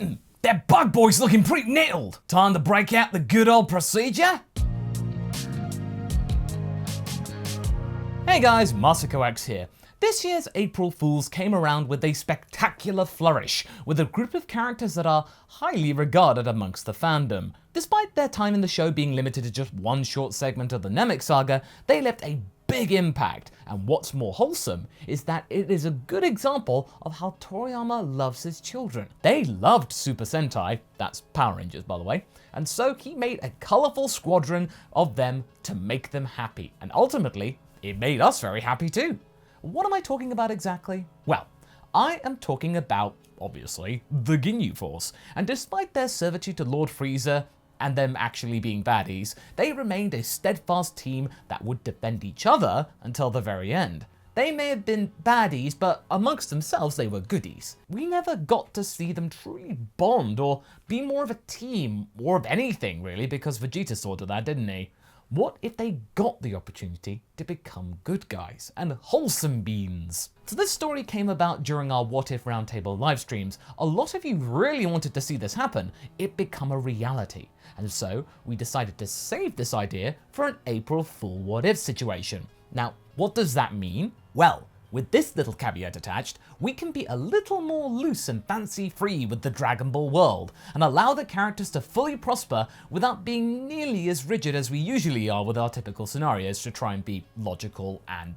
Getting! That bug boy's looking pretty nettled. Time to break out the good old procedure? Hey guys, MasakoX here. This year's April Fools came around with a spectacular flourish, with a group of characters that are highly regarded amongst the fandom. Despite their time in the show being limited to just one short segment of the Namek saga, they left a big impact, and what's more wholesome is that it is a good example of how Toriyama loves his children. They loved Super Sentai, that's Power Rangers by the way, and so he made a colourful squadron of them to make them happy, and ultimately, it made us very happy too. What am I talking about exactly? Well, I am talking about, obviously, the Ginyu Force, and despite their servitude to Lord Freeza, and them actually being baddies, they remained a steadfast team that would defend each other until the very end. They may have been baddies, but amongst themselves they were goodies. We never got to see them truly bond or be more of a team, or of anything really, because Vegeta sorted that, didn't he? What if they got the opportunity to become good guys and wholesome beings? So this story came about during our What If Roundtable live streams. A lot of you really wanted to see this happen, it become a reality. And so we decided to save this idea for an April Fool What If situation. Now, what does that mean? Well, with this little caveat attached, we can be a little more loose and fancy-free with the Dragon Ball world, and allow the characters to fully prosper without being nearly as rigid as we usually are with our typical scenarios to try and be logical and,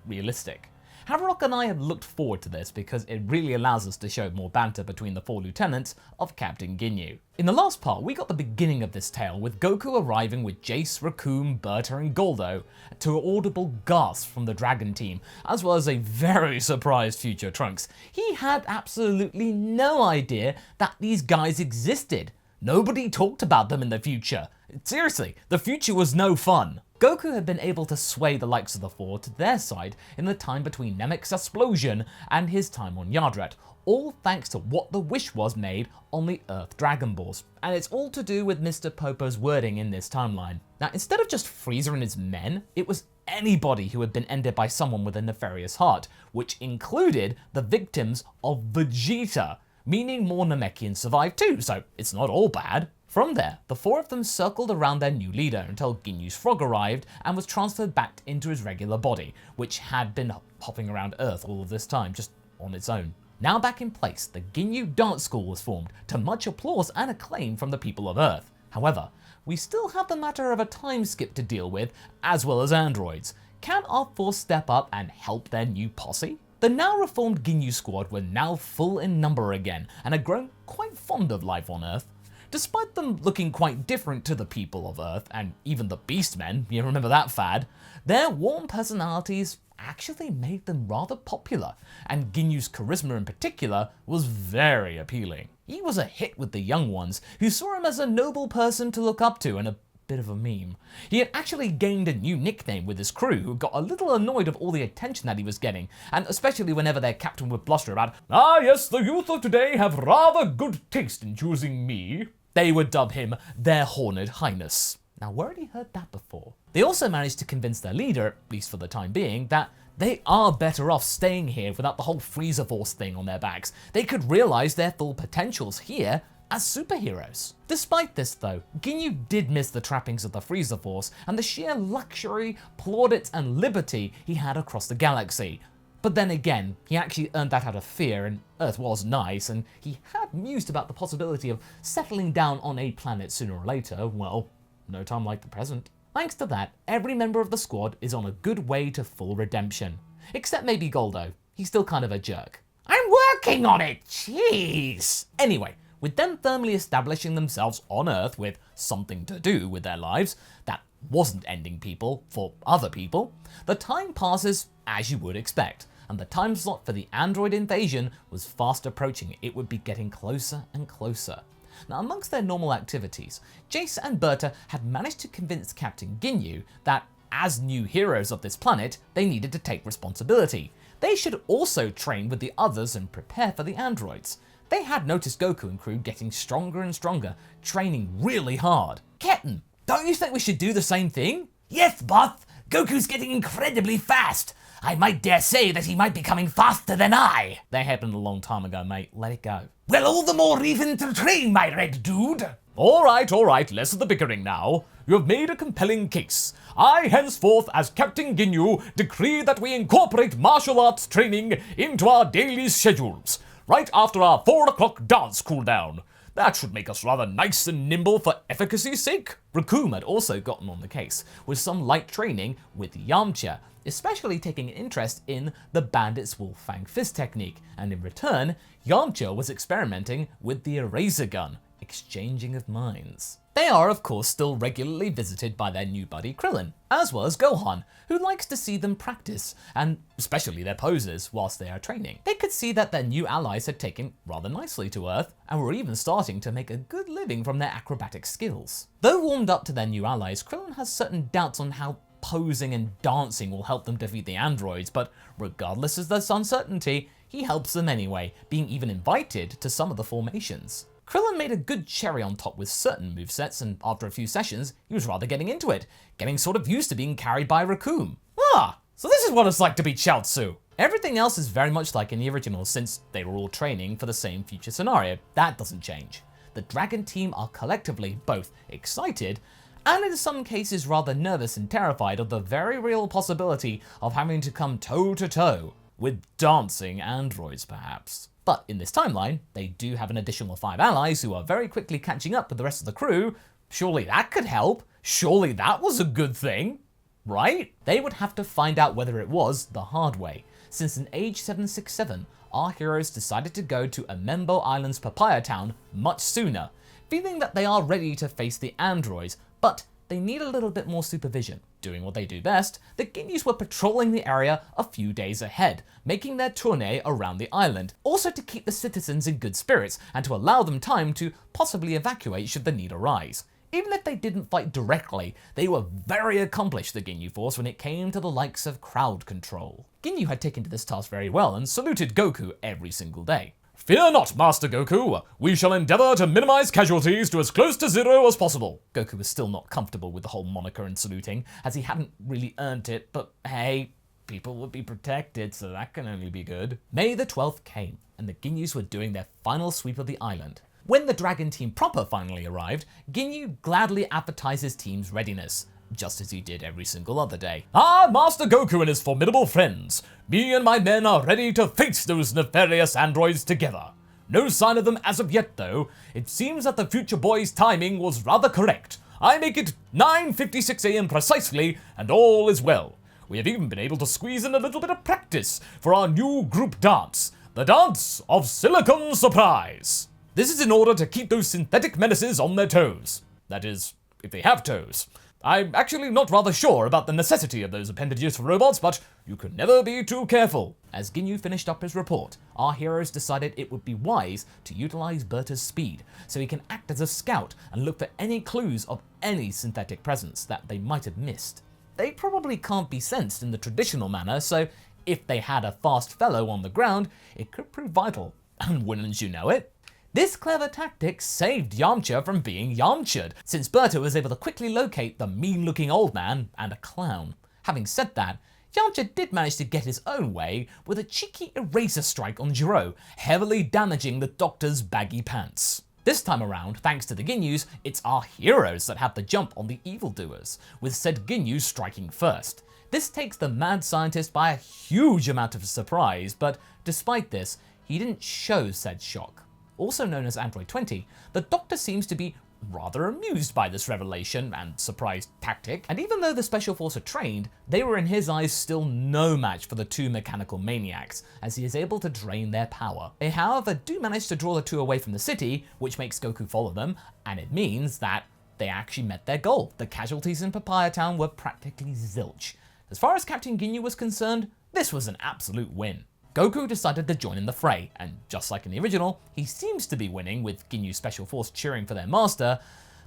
realistic. Haverock and I have looked forward to this because it really allows us to show more banter between the four lieutenants of Captain Ginyu. In the last part, we got the beginning of this tale with Goku arriving with Jeice, Recoome, Burter and Guldo to audible gasps from the Dragon team, as well as a very surprised future Trunks. He had absolutely no idea that these guys existed. Nobody talked about them in the future. Seriously, the future was no fun. Goku had been able to sway the likes of the four to their side in the time between Namek's explosion and his time on Yardrat, all thanks to what the wish was made on the Earth Dragon Balls. And it's all to do with Mr. Popo's wording in this timeline. Now, instead of just Freeza and his men, it was anybody who had been ended by someone with a nefarious heart, which included the victims of Vegeta, meaning more Namekians survived too, so it's not all bad. From there, the four of them circled around their new leader until Ginyu's frog arrived and was transferred back into his regular body, which had been hopping around Earth all of this time, just on its own. Now back in place, the Ginyu Dance School was formed, to much applause and acclaim from the people of Earth. However, we still have the matter of a time skip to deal with, as well as androids. Can our force step up and help their new posse? The now reformed Ginyu squad were now full in number again, and had grown quite fond of life on Earth. Despite them looking quite different to the people of Earth, and even the Beastmen, you remember that fad, their warm personalities actually made them rather popular, and Ginyu's charisma in particular was very appealing. He was a hit with the young ones, who saw him as a noble person to look up to and a bit of a meme. He had actually gained a new nickname with his crew, who got a little annoyed of all the attention that he was getting, and especially whenever their captain would bluster about, "Ah yes, the youth of today have rather good taste in choosing me." They would dub him their Horned Highness. Now, where had he heard that before? They also managed to convince their leader, at least for the time being, that they are better off staying here without the whole Freeza Force thing on their backs. They could realize their full potentials here as superheroes. Despite this though, Ginyu did miss the trappings of the Freeza Force and the sheer luxury, plaudits and liberty he had across the galaxy. But then again, he actually earned that out of fear, and Earth was nice, and he had mused about the possibility of settling down on a planet sooner or later, well, no time like the present. Thanks to that, every member of the squad is on a good way to full redemption. Except maybe Guldo. He's still kind of a jerk. I'm working on it, jeez! Anyway, with them firmly establishing themselves on Earth with something to do with their lives that wasn't ending people for other people, the time passes as you would expect, and the time slot for the android invasion was fast approaching. It would be getting closer and closer. Now, amongst their normal activities, Jeice and Burter had managed to convince Captain Ginyu that, as new heroes of this planet, they needed to take responsibility. They should also train with the others and prepare for the androids. They had noticed Goku and crew getting stronger and stronger, training really hard. Captain, don't you think we should do the same thing? Yes, boss, Goku's getting incredibly fast. I might dare say that he might be coming faster than I. That happened a long time ago, mate. Let it go. Well, all the more reason to train, my red dude. All right, less of the bickering now. You have made a compelling case. I, henceforth, as Captain Ginyu, decree that we incorporate martial arts training into our daily schedules, right after our 4 o'clock dance cooldown. That should make us rather nice and nimble for efficacy's sake. Recoome had also gotten on the case, with some light training with Yamcha, especially taking an interest in the Bandit's Wolf Fang Fist technique, and in return, Yamcha was experimenting with the eraser gun, exchanging of minds. They are, of course, still regularly visited by their new buddy Krillin, as well as Gohan, who likes to see them practice, and especially their poses whilst they are training. They could see that their new allies had taken rather nicely to Earth, and were even starting to make a good living from their acrobatic skills. Though warmed up to their new allies, Krillin has certain doubts on how posing and dancing will help them defeat the androids, but regardless of this uncertainty, he helps them anyway, being even invited to some of the formations. Krillin made a good cherry on top with certain movesets, and after a few sessions, he was rather getting into it, getting sort of used to being carried by Recoome. Ah, so this is what it's like to be Chaozu. Everything else is very much like in the original, since they were all training for the same future scenario. That doesn't change. The Dragon team are collectively both excited, and in some cases rather nervous and terrified of the very real possibility of having to come toe-to-toe with dancing androids, perhaps. But in this timeline, they do have an additional 5 allies who are very quickly catching up with the rest of the crew. Surely that could help. Surely that was a good thing, right? They would have to find out whether it was the hard way, since in age 767, our heroes decided to go to Amembo Island's Papaya Town much sooner, feeling that they are ready to face the androids, but they need a little bit more supervision. Doing what they do best, the Ginyus were patrolling the area a few days ahead, making their tournée around the island, also to keep the citizens in good spirits and to allow them time to possibly evacuate should the need arise. Even if they didn't fight directly, they were very accomplished, the Ginyu Force, when it came to the likes of crowd control. Ginyu had taken to this task very well and saluted Goku every single day. Fear not, Master Goku. We shall endeavor to minimize casualties to as close to 0 as possible. Goku was still not comfortable with the whole moniker and saluting, as he hadn't really earned it, but hey, people would be protected, so that can only be good. May the 12th came, and the Ginyus were doing their final sweep of the island. When the Dragon team proper finally arrived, Ginyu gladly advertised his team's readiness, just as he did every single other day. Ah, Master Goku and his formidable friends. Me and my men are ready to face those nefarious androids together. No sign of them as of yet, though. It seems that the future boy's timing was rather correct. I make it 9:56 AM precisely, and all is well. We have even been able to squeeze in a little bit of practice for our new group dance, the Dance of Silicon Surprise. This is in order to keep those synthetic menaces on their toes. That is, if they have toes. I'm actually not rather sure about the necessity of those appendages for robots, but you can never be too careful. As Ginyu finished up his report, our heroes decided it would be wise to utilize Burter's speed, so he can act as a scout and look for any clues of any synthetic presence that they might have missed. They probably can't be sensed in the traditional manner, so if they had a fast fellow on the ground, it could prove vital. And wouldn't you know it? This clever tactic saved Yamcha from being Yamcha'd, since Burter was able to quickly locate the mean-looking old man and a clown. Having said that, Yamcha did manage to get his own way with a cheeky eraser strike on Jiro, heavily damaging the doctor's baggy pants. This time around, thanks to the Ginyus, it's our heroes that have the jump on the evildoers, with said Ginyu striking first. This takes the mad scientist by a huge amount of surprise, but despite this, he didn't show said shock. Also known as Android 20, the Doctor seems to be rather amused by this revelation and surprise tactic, and even though the Special Force are trained, they were in his eyes still no match for the 2 mechanical maniacs, as he is able to drain their power. They however do manage to draw the 2 away from the city, which makes Goku follow them, and it means that they actually met their goal. The casualties in Papaya Town were practically zilch. As far as Captain Ginyu was concerned, this was an absolute win. Goku decided to join in the fray, and just like in the original, he seems to be winning with Ginyu's Special Force cheering for their master,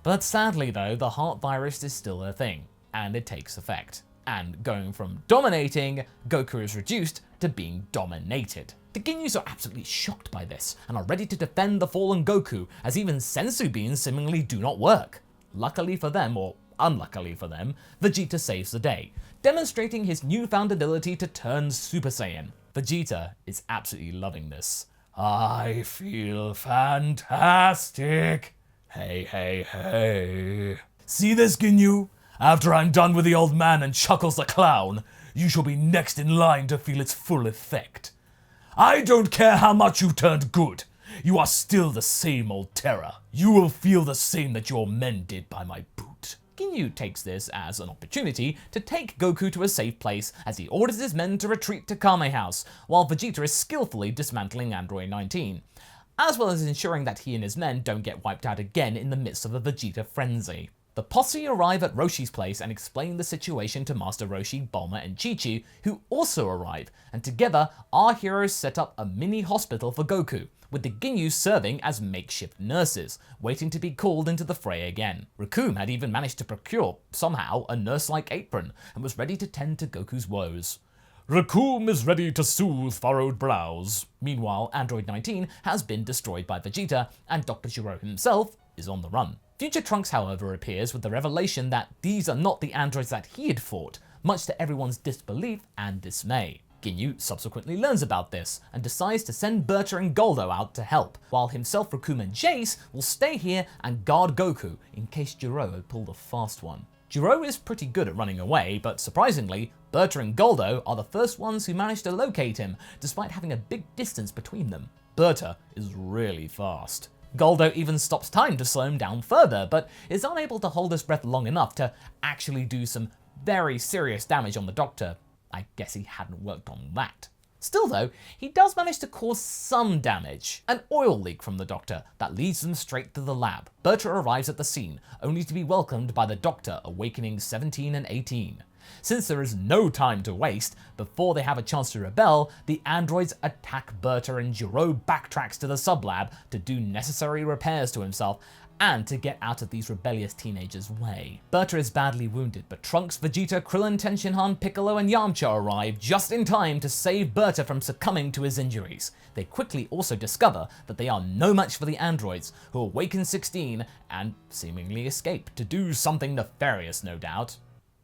but sadly though, the heart virus is still a thing, and it takes effect. And going from dominating, Goku is reduced to being dominated. The Ginyus are absolutely shocked by this, and are ready to defend the fallen Goku, as even sensu beans seemingly do not work. Luckily for them, or unluckily for them, Vegeta saves the day, demonstrating his newfound ability to turn Super Saiyan. Vegeta is absolutely loving this. I feel fantastic. Hey, hey, hey. See this, Ginyu? After I'm done with the old man and Chuckles the clown, you shall be next in line to feel its full effect. I don't care how much you turned good. You are still the same old terror. You will feel the same that your men did by my boot. Ginyu takes this as an opportunity to take Goku to a safe place as he orders his men to retreat to Kame House, while Vegeta is skillfully dismantling Android 19, as well as ensuring that he and his men don't get wiped out again in the midst of a Vegeta frenzy. The posse arrive at Roshi's place and explain the situation to Master Roshi, Bulma, and Chi-Chi, who also arrive, and together our heroes set up a mini hospital for Goku, with the Ginyu serving as makeshift nurses, waiting to be called into the fray again. Recoome had even managed to procure, somehow, a nurse-like apron, and was ready to tend to Goku's woes. Recoome is ready to soothe furrowed brows. Meanwhile, Android 19 has been destroyed by Vegeta, and Dr. Gero himself is on the run. Future Trunks, however, appears with the revelation that these are not the androids that he had fought, much to everyone's disbelief and dismay. Ginyu subsequently learns about this and decides to send Burter and Guldo out to help, while himself, Recoome, and Jeice will stay here and guard Goku in case Gero had pulled a fast one. Gero is pretty good at running away, but surprisingly, Burter and Guldo are the first ones who manage to locate him, despite having a big distance between them. Burter is really fast. Guldo even stops time to slow him down further, but is unable to hold his breath long enough to actually do some very serious damage on the Doctor. I guess he hadn't worked on that. Still though, he does manage to cause some damage. An oil leak from the Doctor that leads them straight to the lab. Burter arrives at the scene, only to be welcomed by the Doctor awakening 17 and 18. Since there is no time to waste, before they have a chance to rebel, the androids attack Burter and Gero backtracks to the sublab to do necessary repairs to himself and to get out of these rebellious teenagers' way. Burter is badly wounded, but Trunks, Vegeta, Krillin, Tenshinhan, Piccolo, and Yamcha arrive just in time to save Burter from succumbing to his injuries. They quickly also discover that they are no match for the androids, who awaken 16 and seemingly escape to do something nefarious, no doubt.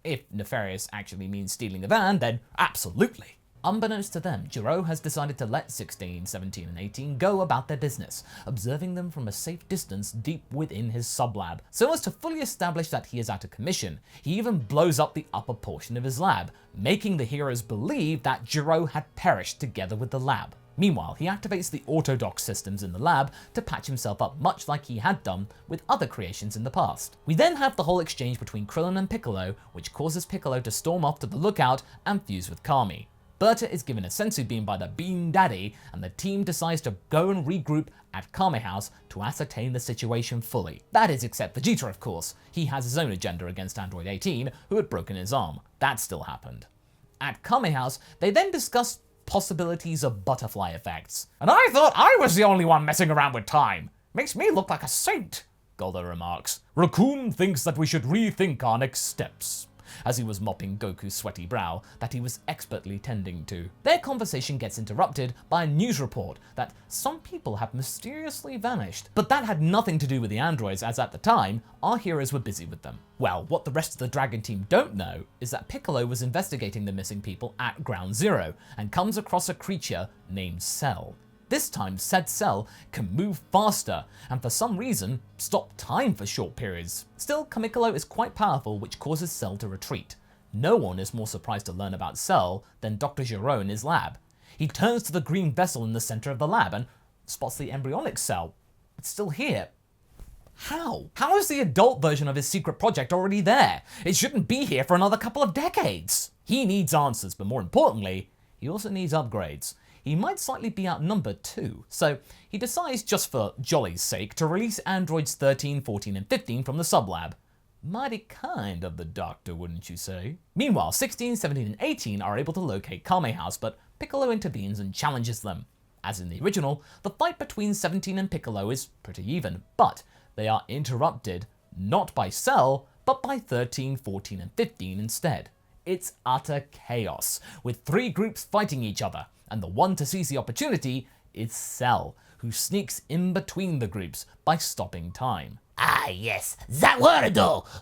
If nefarious actually means stealing a van, then absolutely. Unbeknownst to them, Gero has decided to let 16, 17, and 18 go about their business, observing them from a safe distance deep within his sublab. So as to fully establish that he is out of commission, he even blows up the upper portion of his lab, making the heroes believe that Gero had perished together with the lab. Meanwhile, he activates the auto-dock systems in the lab to patch himself up, much like he had done with other creations in the past. We then have the whole exchange between Krillin and Piccolo, which causes Piccolo to storm off to the lookout and fuse with Kami. Burter is given a sensu beam by the Bean Daddy, and the team decides to go and regroup at Kame House to ascertain the situation fully. That is, except Vegeta, of course. He has his own agenda against Android 18, who had broken his arm. That still happened. At Kame House, they then discuss possibilities of butterfly effects. And I thought I was the only one messing around with time. Makes me look like a saint, Guldo remarks. Recoome thinks that we should rethink our next steps, as he was mopping Goku's sweaty brow that he was expertly tending to. Their conversation gets interrupted by a news report that some people have mysteriously vanished, but that had nothing to do with the androids, as at the time, our heroes were busy with them. Well, what the rest of the Dragon team don't know is that Piccolo was investigating the missing people at Ground Zero and comes across a creature named Cell. This time, said Cell can move faster and for some reason stop time for short periods. Still, Kamikolo is quite powerful, which causes Cell to retreat. No one is more surprised to learn about Cell than Dr. Gero in his lab. He turns to the green vessel in the center of the lab and spots the embryonic Cell. It's still here. How? How is the adult version of his secret project already there? It shouldn't be here for another couple of decades. He needs answers, but more importantly, he also needs upgrades. He might slightly be outnumbered too, so he decides, just for jolly's sake, to release androids 13, 14, and 15 from the sublab. Mighty kind of the Doctor, wouldn't you say? Meanwhile, 16, 17, and 18 are able to locate Kame House, but Piccolo intervenes and challenges them. As in the original, the fight between 17 and Piccolo is pretty even, but they are interrupted not by Cell, but by 13, 14, and 15 instead. It's utter chaos, with three groups fighting each other, and the one to seize the opportunity is Cell, who sneaks in between the groups by stopping time. Ah yes, that word,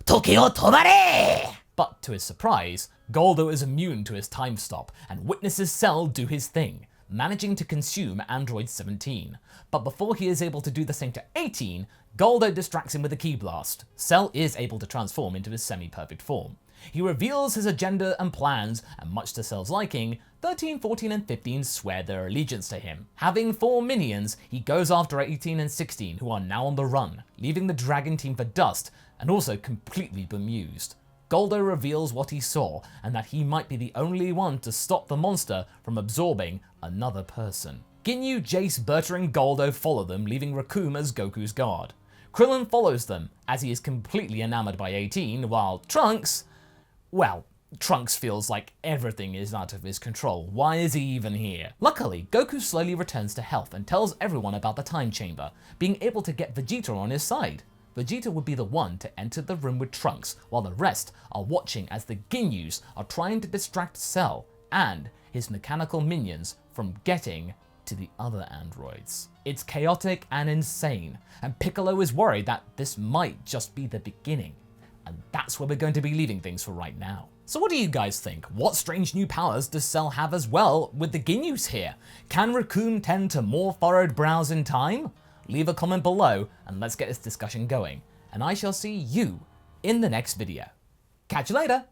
Toki o tomare! But to his surprise, Guldo is immune to his time stop and witnesses Cell do his thing, managing to consume Android 17. But before he is able to do the same to 18, Guldo distracts him with a ki blast. Cell is able to transform into his semi-perfect form. He reveals his agenda and plans, and much to Cell's liking, 13, 14, and 15 swear their allegiance to him. Having 4 minions, he goes after 18 and 16, who are now on the run, leaving the Dragon team for dust, and also completely bemused. Guldo reveals what he saw, and that he might be the only one to stop the monster from absorbing another person. Ginyu, Jeice, Burter, and Guldo follow them, leaving Recoome as Goku's guard. Krillin follows them, as he is completely enamored by 18, while Trunks, well, Trunks feels like everything is out of his control. Why is he even here? Luckily, Goku slowly returns to health and tells everyone about the time chamber, being able to get Vegeta on his side. Vegeta would be the one to enter the room with Trunks, while the rest are watching as the Ginyus are trying to distract Cell and his mechanical minions from getting to the other androids. It's chaotic and insane, and Piccolo is worried that this might just be the beginning. And that's where we're going to be leaving things for right now. So what do you guys think? What strange new powers does Cell have as well with the Ginyus here? Can Recoome tend to more furrowed brows in time? Leave a comment below and let's get this discussion going. And I shall see you in the next video. Catch you later!